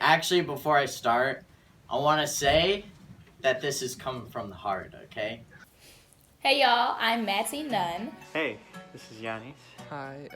Actually, before I start, I want to say that this is coming from the heart, okay? Hey y'all, I'm Matty Nunn. Hey, this is Yanis. Hi,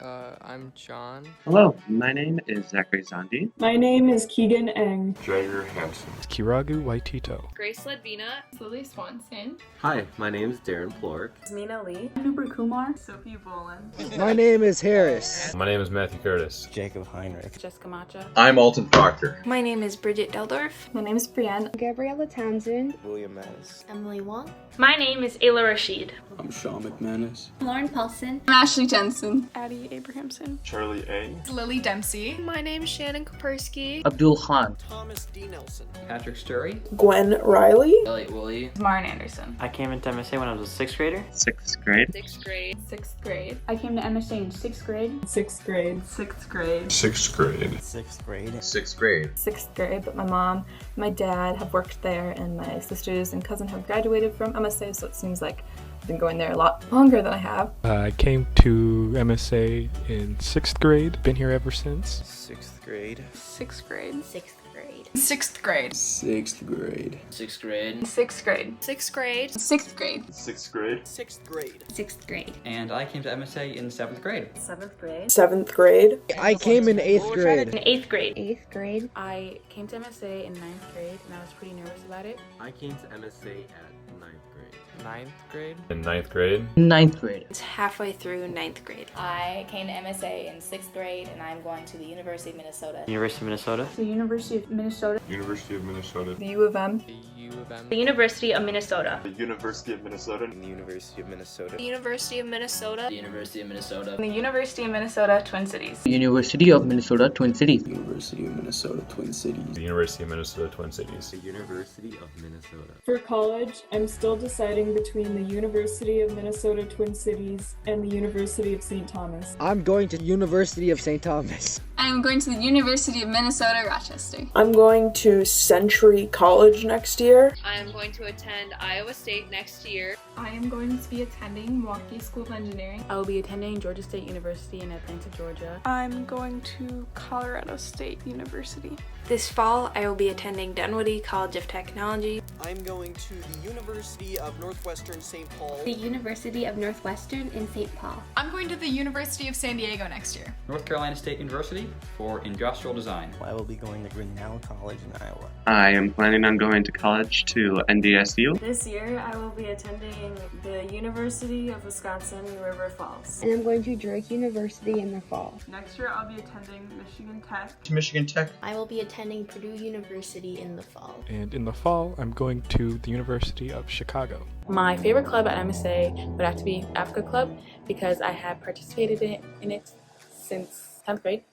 I'm John. Hello, my name is Zachary Zandi. My name is Keegan Eng. Jair Hansen. Kiragu Waitito. Grace Ledvina. Lily Swanson. Hi, my name is Darren Plork. Mina Lee. Nubra Kumar. Sophie Boland. My name is Harris. My name is Matthew Curtis. Jacob Heinrich. Jessica Macha. I'm Alton Proctor. My name is Bridget Deldorf. My name is Brienne. Gabriella Townsend. William Mattis. Emily Wong. My name is Ayla Rashid. I'm Sean McManus. Lauren Paulson. I'm Ashley Jensen. Addie Abrahamson. Charlie A. Lily Dempsey. My name is Shannon Kopersky. Abdul Khan. Thomas D. Nelson. Patrick Sturry. Gwen Riley. Elliot Woolley. Maren Anderson. I came into MSA when I was a 6th grader. 6th grade. 6th grade. 6th grade. I came to MSA in 6th grade. 6th grade. 6th grade. 6th grade. 6th grade. 6th grade. 6th grade, but my mom, my dad have worked there, and my sisters and cousin have graduated from MSA, so it seems like I've been going there a lot longer than I have. I came to MSA in 6th grade. Been here ever since. 6th grade. 6th grade. 6th grade. 6th grade. 6th grade. 6th grade. 6th grade. 6th grade. 6th grade. 6th grade. 6th grade. 6th grade. And I came to MSA in 7th grade. 7th grade. 7th grade. I came in 8th grade. In 8th grade. 8th grade. I came to MSA in 9th grade, and I was pretty nervous about it. I came to MSA at 9th grade. 9th grade. In 9th grade. 9th grade. It's halfway through 9th grade. I came to MSA in 6th grade, and I'm going to the University of Minnesota. University of Minnesota. The University of Minnesota. University of Minnesota. The U of M. The U of M. The University of Minnesota. The University of Minnesota. The University of Minnesota. The University of Minnesota. The University of Minnesota. The University of Minnesota, Twin Cities. University of Minnesota, Twin Cities. University of Minnesota, Twin Cities. The University of Minnesota, Twin Cities. The University of Minnesota. For college, I'm still deciding between the University of Minnesota, Twin Cities and the University of St. Thomas. I'm going to University of St. Thomas. I'm going to the University of Minnesota, Rochester. I'm going to Century College next year. I am going to attend Iowa State next year. I am going to be attending Milwaukee School of Engineering. I will be attending Georgia State University in Atlanta, Georgia. I'm going to Colorado State University. This fall, I will be attending Dunwoody College of Technology. I'm going to the University of Northwestern St. Paul. The University of Northwestern in St. Paul. I'm going to the University of San Diego next year. North Carolina State University for industrial design. I will be going to Grinnell College in Iowa. I am planning on going to college to NDSU. This year, I will be attending the University of Wisconsin, River Falls. And I'm going to Drake University in the fall. Next year, I'll be attending Michigan Tech. To Michigan Tech. I will be attending Purdue University in the fall. And in the fall, I'm going to the University of Chicago. My favorite club at MSA would have to be Africa Club because I have participated in it since 10th grade.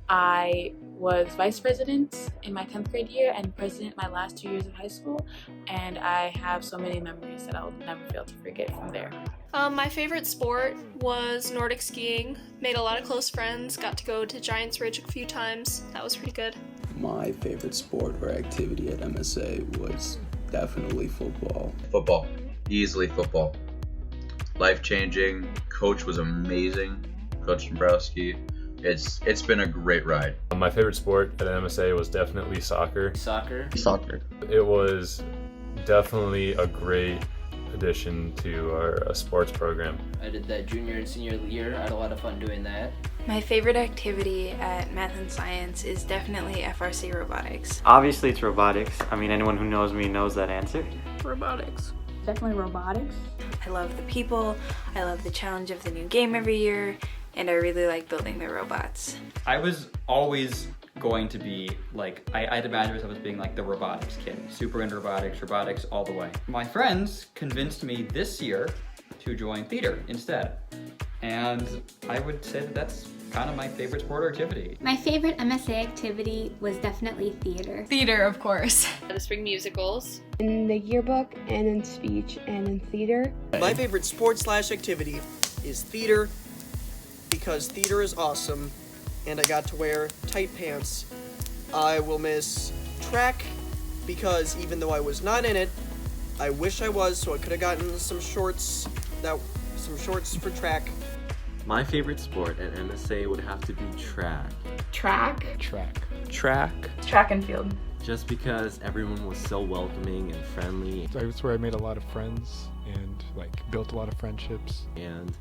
I was vice president in my 10th grade year and president my last 2 years of high school, and I have so many memories that I'll never fail to forget from there. My favorite sport was Nordic skiing. Made a lot of close friends. Got to go to Giants Ridge a few times. That was pretty good. My favorite sport or activity at MSA was definitely football. Football. Easily football. Life-changing. Coach was amazing. Coach Dombrowski. It's been a great ride. My favorite sport at MSA was definitely soccer. Soccer. It was definitely a great addition to our sports program. I did that junior and senior year. I had a lot of fun doing that. My favorite activity at Math and Science is definitely FRC Robotics. Obviously, it's robotics. I mean, anyone who knows me knows that answer. Robotics. Definitely robotics. I love the people, I love the challenge of the new game every year, and I really like building the robots. I was always going to be like, I'd imagine myself as being like the robotics kid. Super into robotics all the way. My friends convinced me this year to join theater instead. And I would say that that's kind of my favorite sport or activity. My favorite MSA activity was definitely theater. Theater, of course. The spring musicals. In the yearbook and in speech and in theater. My favorite sport/activity is theater because theater is awesome and I got to wear tight pants. I will miss track because even though I was not in it, I wish I was, so I could have gotten some shorts for track. My favorite sport at MSA would have to be track. Track. Track and field. Just because everyone was so welcoming and friendly. That's where I made a lot of friends and like built a lot of friendships. And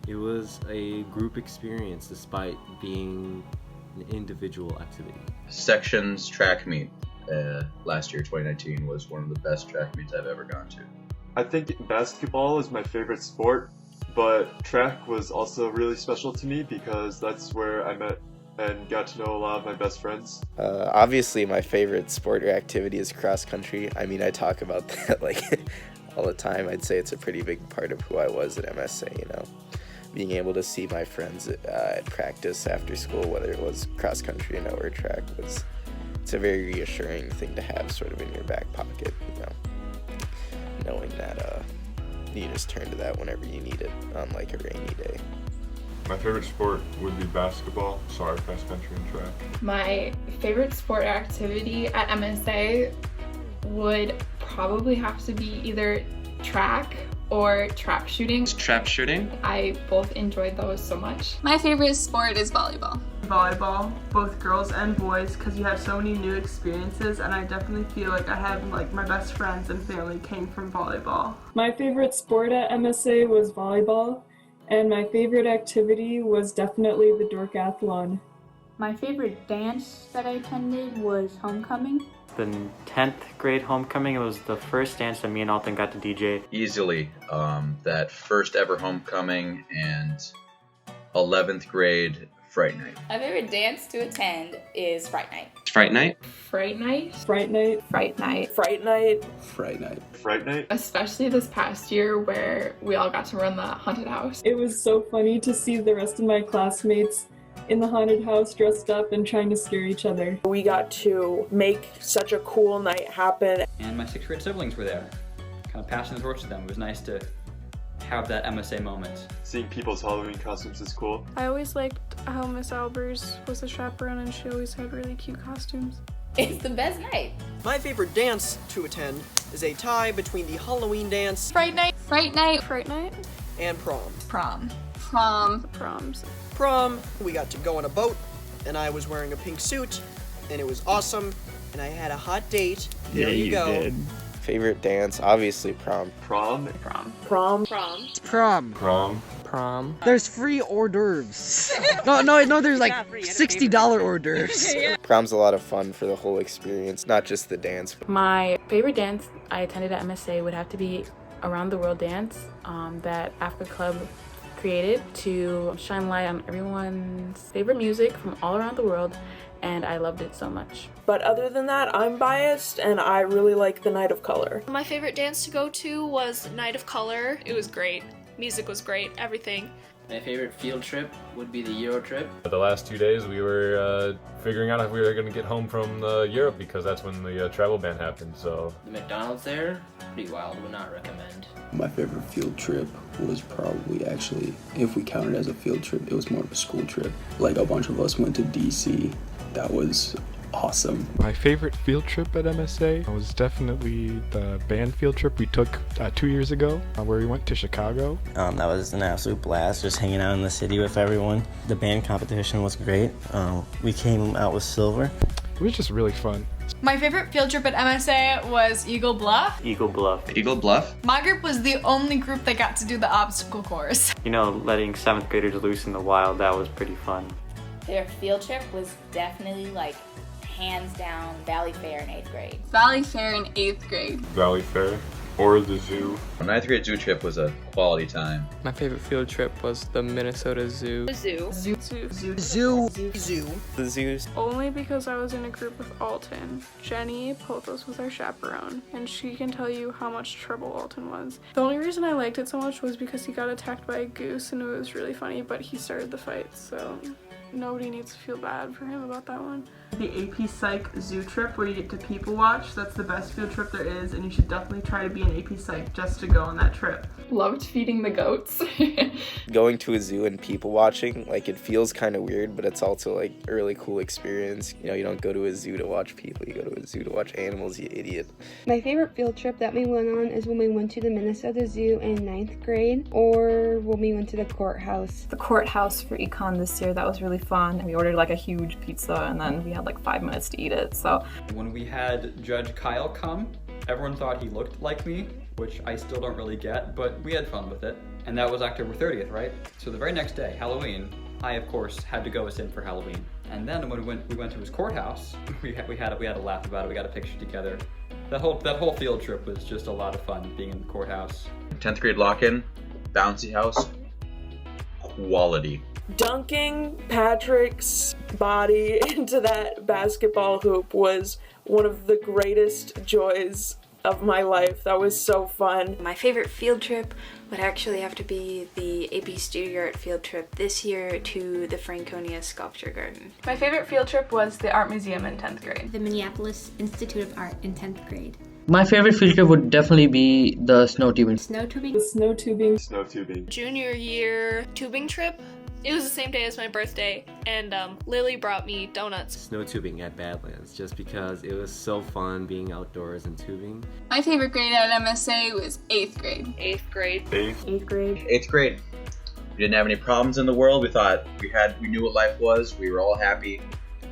it was a group experience despite being an individual activity. Sections track meet last year, 2019, was one of the best track meets I've ever gone to. I think basketball is my favorite sport, but track was also really special to me because that's where I met and got to know a lot of my best friends. Obviously, my favorite sport or activity is cross country. I mean, I talk about that like all the time. I'd say it's a pretty big part of who I was at MSA, you know. Being able to see my friends at practice after school, whether it was cross country or track, it's a very reassuring thing to have sort of in your back pocket, you know. Knowing that you just turn to that whenever you need it on like a rainy day. My favorite sport would be basketball, cross country and track. My favorite sport activity at MSA would probably have to be either track or trap shooting. Trap shooting? I both enjoyed those so much. My favorite sport is volleyball. Volleyball, both girls and boys, because you have so many new experiences, and I definitely feel like I have like my best friends and family came from volleyball. My favorite sport at MSA was volleyball, and my favorite activity was definitely the Dorkathlon. My favorite dance that I attended was homecoming. The 10th grade homecoming, it was the first dance that me and Alton got to DJ. Easily, that first ever homecoming and 11th grade Fright Night. My favorite dance to attend is Fright Night. Fright Night? Fright Night. Fright Night. Fright Night. Fright Night. Fright Night. Fright Night. Especially this past year where we all got to run the haunted house. It was so funny to see the rest of my classmates in the haunted house dressed up and trying to scare each other. We got to make such a cool night happen. And my 6th grade siblings were there, kind of passing the torch to them. It was nice to have that MSA moment. Seeing people's Halloween costumes is cool. I always liked how Miss Albers was a chaperone and she always had really cute costumes. It's the best night. My favorite dance to attend is a tie between the Halloween dance, Fright Night. Fright Night. Fright Night. and prom. Proms. Prom, we got to go on a boat, and I was wearing a pink suit, and it was awesome, and I had a hot date. There you go. Did. Favorite dance, obviously prom. Prom. There's free hors d'oeuvres. No, there's like $60 hors d'oeuvres. Prom's a lot of fun for the whole experience, not just the dance. My favorite dance I attended at MSA would have to be Around the World Dance that Africa Club created to shine light on everyone's favorite music from all around the world, and I loved it so much. But other than that, I'm biased and I really like the Night of Color. My favorite dance to go to was Night of Color. It was great. Music was great, everything. My favorite field trip would be the Euro trip. The last 2 days we were figuring out if we were going to get home from Europe because that's when the travel ban happened, so. The McDonald's there, pretty wild, would not recommend. My favorite field trip was probably actually, if we count it as a field trip, it was more of a school trip. Like a bunch of us went to DC. That was awesome. My favorite field trip at MSA was definitely the band field trip we took 2 years ago, where we went to Chicago. That was an absolute blast, just hanging out in the city with everyone. The band competition was great. We came out with silver. It was just really fun. My favorite field trip at MSA was Eagle Bluff. Eagle Bluff. Eagle Bluff? My group was the only group that got to do the obstacle course. You know, letting 7th graders loose in the wild, that was pretty fun. Their field trip was definitely like hands down Valley Fair in 8th grade. Valley Fair in 8th grade. Valley Fair or the zoo. My 9th grade zoo trip was a quality time. My favorite field trip was the Minnesota Zoo. Zoo. The zoos. Only because I was in a group with Alton. Jenny Pothos was our chaperone, and she can tell you how much trouble Alton was. The only reason I liked it so much was because he got attacked by a goose, and it was really funny, but he started the fight, so nobody needs to feel bad for him about that one. The AP Psych Zoo trip where you get to people watch, that's the best field trip there is, and you should definitely try to be an AP Psych just to go on that trip. Loved feeding the goats. Going to a zoo and people watching, like, it feels kind of weird, but it's also like a really cool experience. You know, you don't go to a zoo to watch people, you go to a zoo to watch animals, you idiot. My favorite field trip that we went on is when we went to the Minnesota Zoo in 9th grade, or when we went to the courthouse. The courthouse for econ this year, that was really fun. We ordered like a huge pizza and then we had like 5 minutes to eat it, so. When we had Judge Kyle come, everyone thought he looked like me, which I still don't really get, but we had fun with it. And that was October 30th, right? So the very next day, Halloween, I of course had to go with him for Halloween. And then when we went to his courthouse, we had a laugh about it. We got a picture together. That whole field trip was just a lot of fun, being in the courthouse. 10th grade lock-in, bouncy house, quality. Dunking Patrick's body into that basketball hoop was one of the greatest joys of my life. That was so fun. My favorite field trip would actually have to be the AP Studio Art field trip this year to the Franconia Sculpture Garden. My favorite field trip was the art museum in 10th grade. The Minneapolis Institute of Art in 10th grade. My favorite field trip would definitely be the snow tubing. Snow tubing? The snow tubing. Snow tubing. Junior year tubing trip. It was the same day as my birthday, and Lily brought me donuts. Snow tubing at Badlands, just because it was so fun being outdoors and tubing. My favorite grade at MSA was 8th grade. 8th grade. 8th grade. 8th grade. We didn't have any problems in the world. We thought we knew what life was. We were all happy.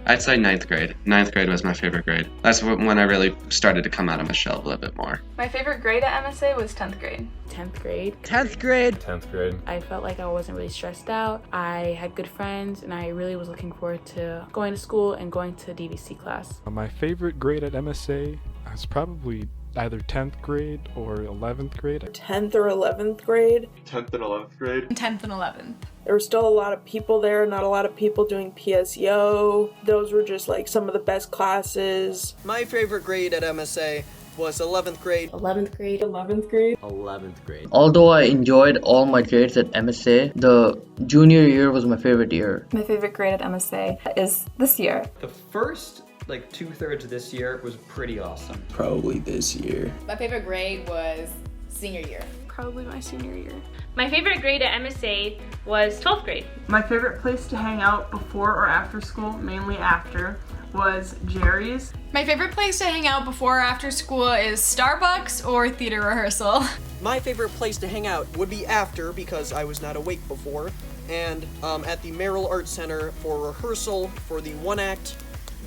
I'd say 9th grade. 9th grade was my favorite grade. That's when I really started to come out of my shell a little bit more. My favorite grade at MSA was 10th grade. 10th grade. 10th grade. 10th grade. I felt like I wasn't really stressed out. I had good friends and I really was looking forward to going to school and going to DVC class. My favorite grade at MSA was probably either 10th grade or 11th grade. 10th or 11th grade. 10th and 11th grade. 10th and 11th. There were still a lot of people there, not a lot of people doing PSEO. Those were just like some of the best classes. My favorite grade at MSA was 11th grade. 11th grade. 11th grade. 11th grade. Although I enjoyed all my grades at MSA, the junior year was my favorite year. My favorite grade at MSA is this year. The first like 2/3 of this year was pretty awesome. Probably this year. My favorite grade was senior year. Probably my senior year. My favorite grade at MSA was 12th grade. My favorite place to hang out before or after school, mainly after, was Jerry's. My favorite place to hang out before or after school is Starbucks or theater rehearsal. My favorite place to hang out would be after, because I was not awake before, and at the Merrill Art Center for rehearsal for the one act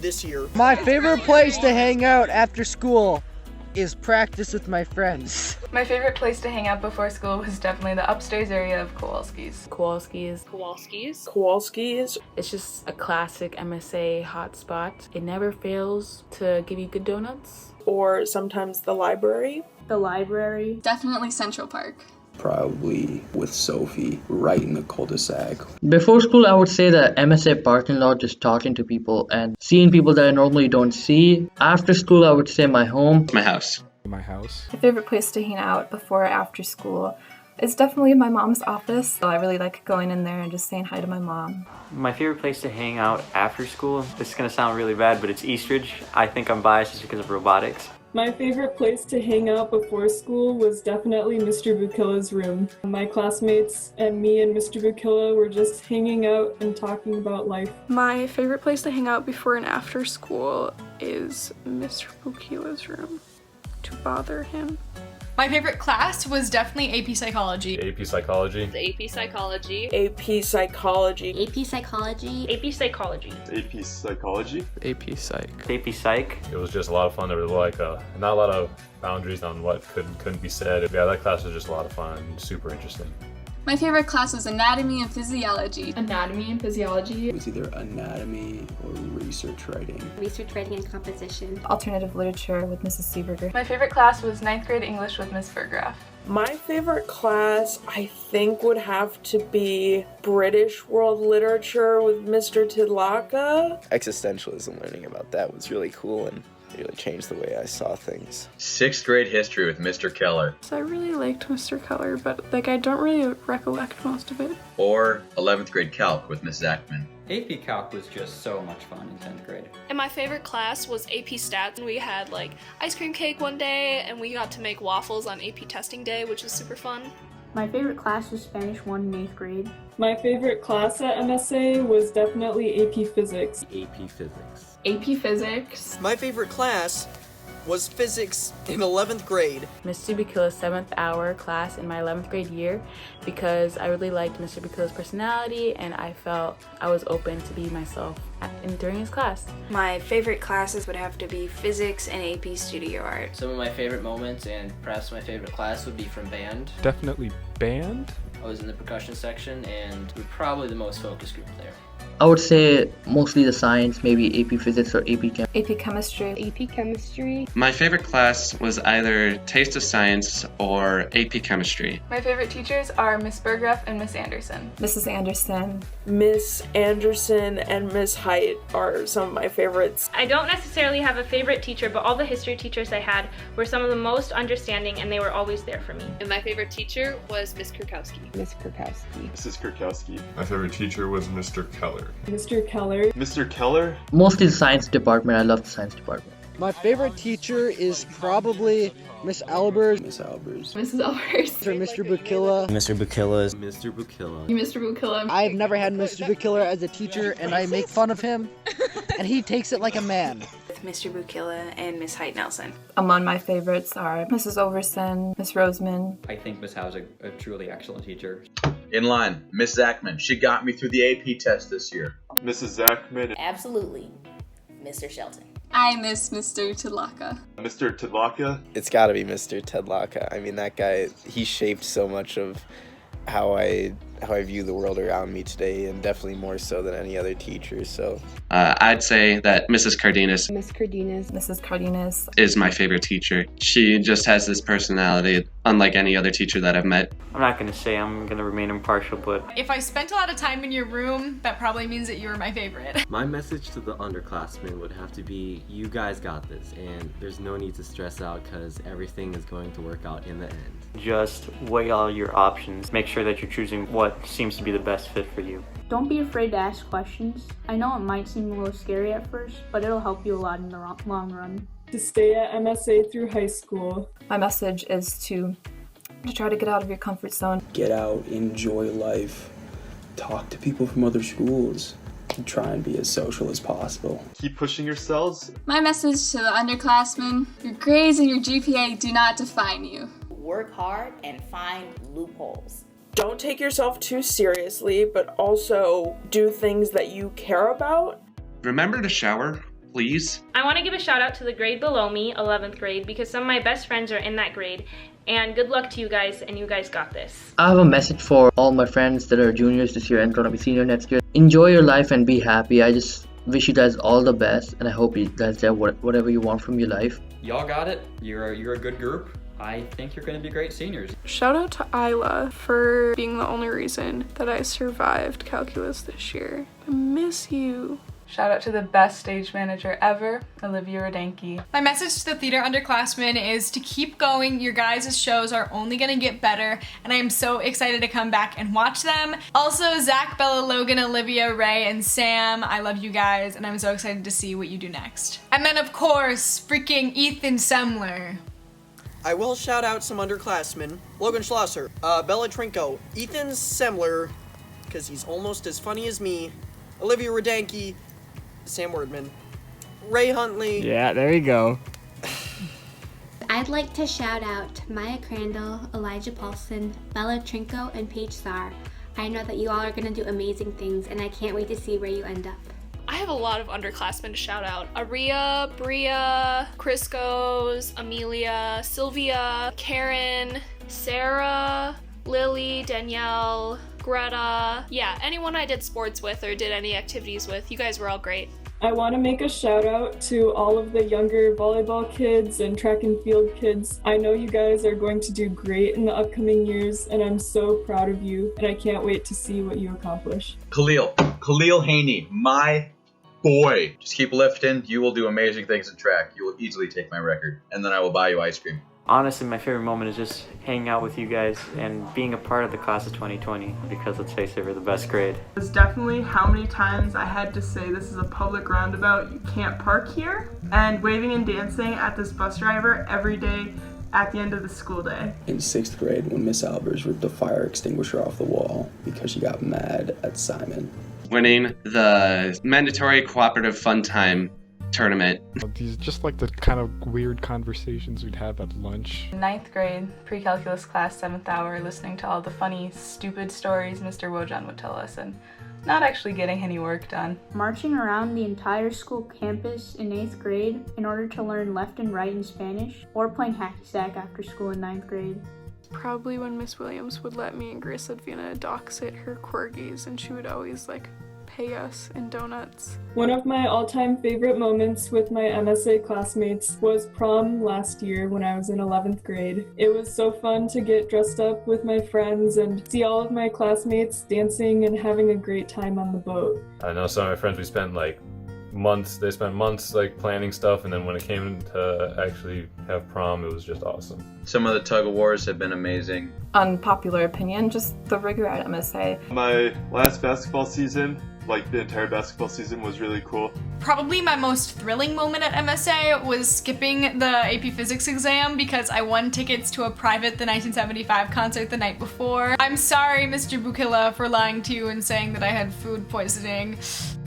this year. My favorite place to hang out after school is practice with my friends. My favorite place to hang out before school was definitely the upstairs area of Kowalski's. Kowalski's. Kowalski's. Kowalski's. It's just a classic MSA hotspot. It never fails to give you good donuts. Or sometimes the library. The library. Definitely Central Park. Probably with Sophie, right in the cul-de-sac. Before school, I would say the MSA parking lot, just talking to people and seeing people that I normally don't see. After school, I would say my home. My house. My house. My favorite place to hang out before or after school is definitely my mom's office. So I really like going in there and just saying hi to my mom. My favorite place to hang out after school, this is going to sound really bad, but it's Eastridge. I think I'm biased just because of robotics. My favorite place to hang out before school was definitely Mr. Bukilla's room. My classmates and me and Mr. Bukilla were just hanging out and talking about life. My favorite place to hang out before and after school is Mr. Bukilla's room, to bother him. My favorite class was definitely AP Psychology. AP Psychology. AP Psychology. AP Psychology. AP Psychology. AP Psychology. AP Psychology. AP Psych. AP Psych. It was just a lot of fun. There was like not a lot of boundaries on what couldn't be said. Yeah, that class was just a lot of fun, super interesting. My favorite class was Anatomy and Physiology. Anatomy and Physiology. It was either anatomy or research writing. Research writing and composition. Alternative literature with Mrs. Seeberger. My favorite class was 9th grade English with Miss Vergraff. My favorite class, I think, would have to be British World Literature with Mr. Tidlaka. Existentialism, learning about that was really cool, and It really changed the way I saw things. 6th grade history with Mr. Keller. So I really liked Mr. Keller, but I don't really recollect most of it. Or 11th grade calc with Mrs. Ackman. AP Calc was just so much fun in 10th grade. And my favorite class was AP Stats, and we had ice cream cake one day, and we got to make waffles on AP testing day, which was super fun. My favorite class was Spanish 1 in 8th grade. My favorite class at MSA was definitely AP Physics. AP Physics. AP Physics. My favorite class was physics in 11th grade. Mr. Bukilla's 7th hour class in my 11th grade year because I really liked Mr. Bukilla's personality and I felt I was open to be myself during his class. My favorite classes would have to be physics and AP studio art. Some of my favorite moments and perhaps my favorite class would be from band. Definitely band. I was in the percussion section and we were probably the most focused group there. I would say mostly the science, maybe AP Physics or AP Chem. AP Chemistry. AP Chemistry. My favorite class was either Taste of Science or AP Chemistry. My favorite teachers are Miss Berggraf and Miss Anderson. Mrs. Anderson. Miss Anderson and Miss Height are some of my favorites. I don't necessarily have a favorite teacher, but all the history teachers I had were some of the most understanding and they were always there for me. And my favorite teacher was Miss Kurkowski. Miss Kurkowski. Mrs. Kurkowski. My favorite teacher was Mr. Keller. Mr. Keller. Mr. Keller? Mostly the science department. I love the science department. My favorite teacher is probably Miss Albers. Miss Albers. Mrs. Albers. Or Mr. Bukilla. Mr. Bukilla. Mr. Bukilla. Mr. Bukilla. I've never had Mr. Bukilla as a teacher and I make fun of him and he takes it like a man. Mr. Bukilla and Miss Height Nelson. Among my favorites are Mrs. Overson, Miss Roseman. I think Miss Howe is a truly excellent teacher. In line, Mrs. Ackman. She got me through the AP test this year. Mrs. Ackman. Absolutely. Mr. Shelton. I miss Mr. Tudlaka. Mr. Tudlaka? It's gotta be Mr. Tudlaka. I mean, that guy, he shaped so much of how I view the world around me today, and definitely more so than any other teacher, so. I'd say that Mrs. Cardenas. Miss Cardenas. Mrs. Cardenas. Is my favorite teacher. She just has this personality unlike any other teacher that I've met. I'm not going to say I'm going to remain impartial, but If I spent a lot of time in your room, that probably means that you were my favorite. My message to the underclassmen would have to be, you guys got this, and there's no need to stress out because everything is going to work out in the end. just weigh all your options. Make sure that you're choosing what seems to be the best fit for you. Don't be afraid to ask questions. I know it might seem a little scary at first, but it'll help you a lot in the long run. To stay at MSA through high school. My message is to try to get out of your comfort zone. Get out, enjoy life, talk to people from other schools, try and be as social as possible. Keep pushing yourselves. My message to the underclassmen, your grades and your GPA do not define you. Work hard and find loopholes. Don't take yourself too seriously, but also do things that you care about. Remember to shower, please. I want to give a shout out to the grade below me, 11th grade, because some of my best friends are in that grade. And good luck to you guys, and you guys got this. I have a message for all my friends that are juniors this year and gonna be senior next year. Enjoy your life and be happy. I just wish you guys all the best, and I hope you guys get whatever you want from your life. Y'all got it. You're a good group. I think you're going to be great seniors. Shout out to Isla for being the only reason that I survived calculus this year. I miss you. Shout out to the best stage manager ever, Olivia Rodanke. My message to the theater underclassmen is to keep going. Your guys' shows are only gonna get better, and I am so excited to come back and watch them. Also, Zach, Bella, Logan, Olivia, Ray, and Sam, I love you guys, and I'm so excited to see what you do next. And then, of course, freaking Ethan Semler. I will shout out some underclassmen. Logan Schlosser, Bella Trinko, Ethan Semler, because he's almost as funny as me, Olivia Rodanke, Sam Wordman, Ray Huntley. Yeah, there you go. I'd like to shout out Maya Crandall, Elijah Paulson, Bella Trinko, and Paige Sarr. I know that you all are going to do amazing things, and I can't wait to see where you end up. I have a lot of underclassmen to shout out. Aria, Bria, Crisco's, Amelia, Sylvia, Karen, Sarah, Lily, Danielle, Greta. Yeah, anyone I did sports with or did any activities with, you guys were all great. I want to make a shout out to all of the younger volleyball kids and track and field kids. I know you guys are going to do great in the upcoming years, and I'm so proud of you, and I can't wait to see what you accomplish. Khalil Haney, my boy. Just keep lifting. You will do amazing things in track. You will easily take my record. And then I will buy you ice cream. Honestly, my favorite moment is just hanging out with you guys and being a part of the class of 2020 because let's face it, we're the best grade. It was definitely how many times I had to say this is a public roundabout, you can't park here, and waving and dancing at this bus driver every day at the end of the school day. In 6th grade, when Miss Albers ripped a fire extinguisher off the wall because she got mad at Simon. Winning the mandatory cooperative fun time tournament. These just like the kind of weird conversations we'd have at lunch. 9th grade, pre-calculus class, 7th hour, listening to all the funny, stupid stories Mr. Wojan would tell us and not actually getting any work done. Marching around the entire school campus in 8th grade in order to learn left and right in Spanish, or playing hacky sack after school in 9th grade. Probably when Miss Williams would let me and Grace Advina dog sit her corgis, and she would always pay us in donuts. One of my all-time favorite moments with my MSA classmates was prom last year when I was in 11th grade. It was so fun to get dressed up with my friends and see all of my classmates dancing and having a great time on the boat. I know some of my friends, we spent months planning stuff, and then when it came to actually have prom, it was just awesome. Some of the tug of wars have been amazing. Unpopular opinion, just the rigor at MSA. My last basketball season, the entire basketball season, was really cool. Probably my most thrilling moment at MSA was skipping the AP Physics exam because I won tickets to a private The 1975 concert the night before. I'm sorry, Mr. Bukila, for lying to you and saying that I had food poisoning.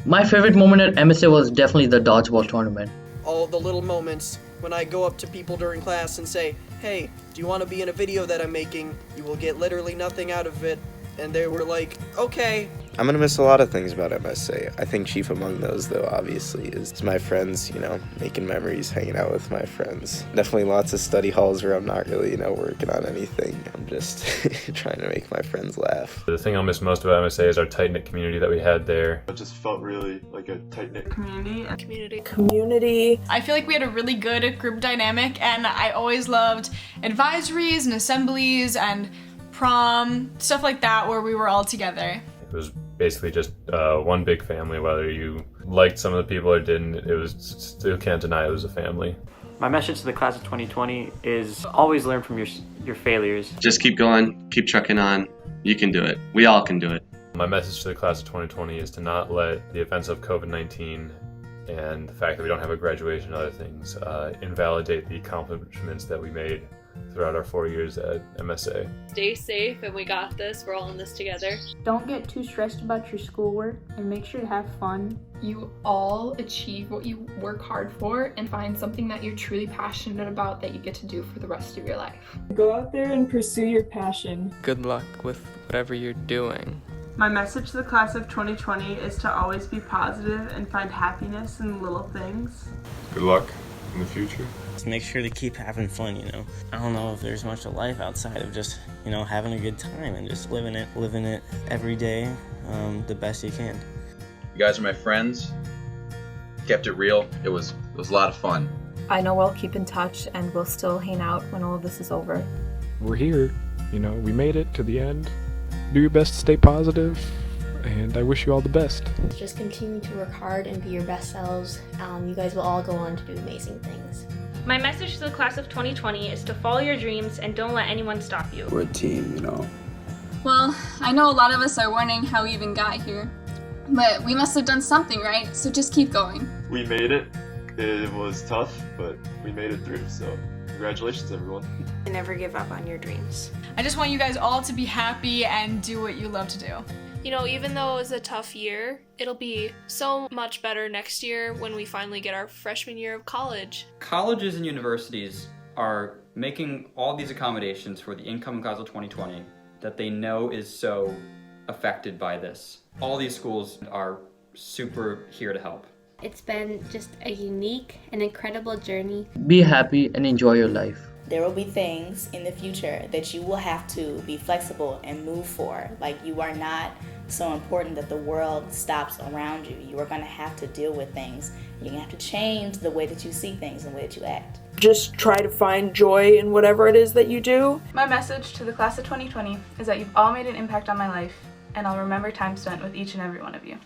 My favorite moment at MSA was definitely the dodgeball tournament. All the little moments when I go up to people during class and say, hey, do you want to be in a video that I'm making? You will get literally nothing out of it. And they were like, okay. I'm gonna miss a lot of things about MSA. I think chief among those, though, obviously, is my friends, making memories, hanging out with my friends. Definitely lots of study halls where I'm not really, working on anything. I'm just trying to make my friends laugh. The thing I'll miss most about MSA is our tight-knit community that we had there. It just felt really like a tight-knit Community. I feel like we had a really good group dynamic, and I always loved advisories and assemblies and prom, stuff like that, where we were all together. It was basically just one big family, whether you liked some of the people or didn't. It was, still can't deny it was a family. My message to the class of 2020 is always learn from your failures. Just keep going, keep trucking on. You can do it. We all can do it. My message to the class of 2020 is to not let the events of COVID-19 and the fact that we don't have a graduation and other things invalidate the accomplishments that we made throughout our 4 years at MSA. Stay safe, and we got this. We're all in this together. Don't get too stressed about your schoolwork and make sure to have fun. You all achieve what you work hard for and find something that you're truly passionate about that you get to do for the rest of your life. Go out there and pursue your passion. Good luck with whatever you're doing. My message to the class of 2020 is to always be positive and find happiness in little things. Good luck in the future. Just make sure to keep having fun, I don't know if there's much of life outside of just, having a good time and just living it every day the best you can. You guys are my friends. Kept it real. It was a lot of fun. I know we'll keep in touch and we'll still hang out when all of this is over. We're here, we made it to the end. Do your best to stay positive, and I wish you all the best. Just continue to work hard and be your best selves. You guys will all go on to do amazing things. My message to the class of 2020 is to follow your dreams and don't let anyone stop you. We're a team, Well, I know a lot of us are wondering how we even got here, but we must have done something right, so just keep going. We made it. It was tough, but we made it through, so congratulations, everyone. And never give up on your dreams. I just want you guys all to be happy and do what you love to do. Even though it was a tough year, it'll be so much better next year when we finally get our freshman year of college. Colleges and universities are making all these accommodations for the incoming class of 2020 that they know is so affected by this. All these schools are super here to help. It's been just a unique and incredible journey. Be happy and enjoy your life. There will be things in the future that you will have to be flexible and move for. You are not so important that the world stops around you. You are going to have to deal with things. You're going to have to change the way that you see things and the way that you act. Just try to find joy in whatever it is that you do. My message to the class of 2020 is that you've all made an impact on my life, and I'll remember time spent with each and every one of you.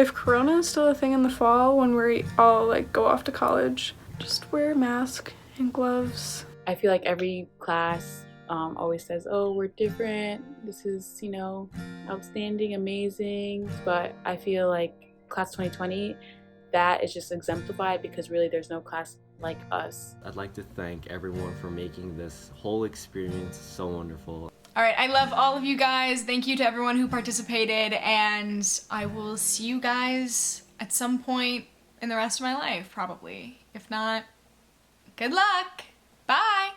If Corona is still a thing in the fall when we all like go off to college, just wear a mask and gloves. I feel like every class always says, oh, we're different, this is, you know, outstanding, amazing, but I feel like class 2020, that is just exemplified because really there's no class like us. I'd like to thank everyone for making this whole experience so wonderful. All right, I love all of you guys. Thank you to everyone who participated, and I will see you guys at some point in the rest of my life, probably. If not, good luck. Bye.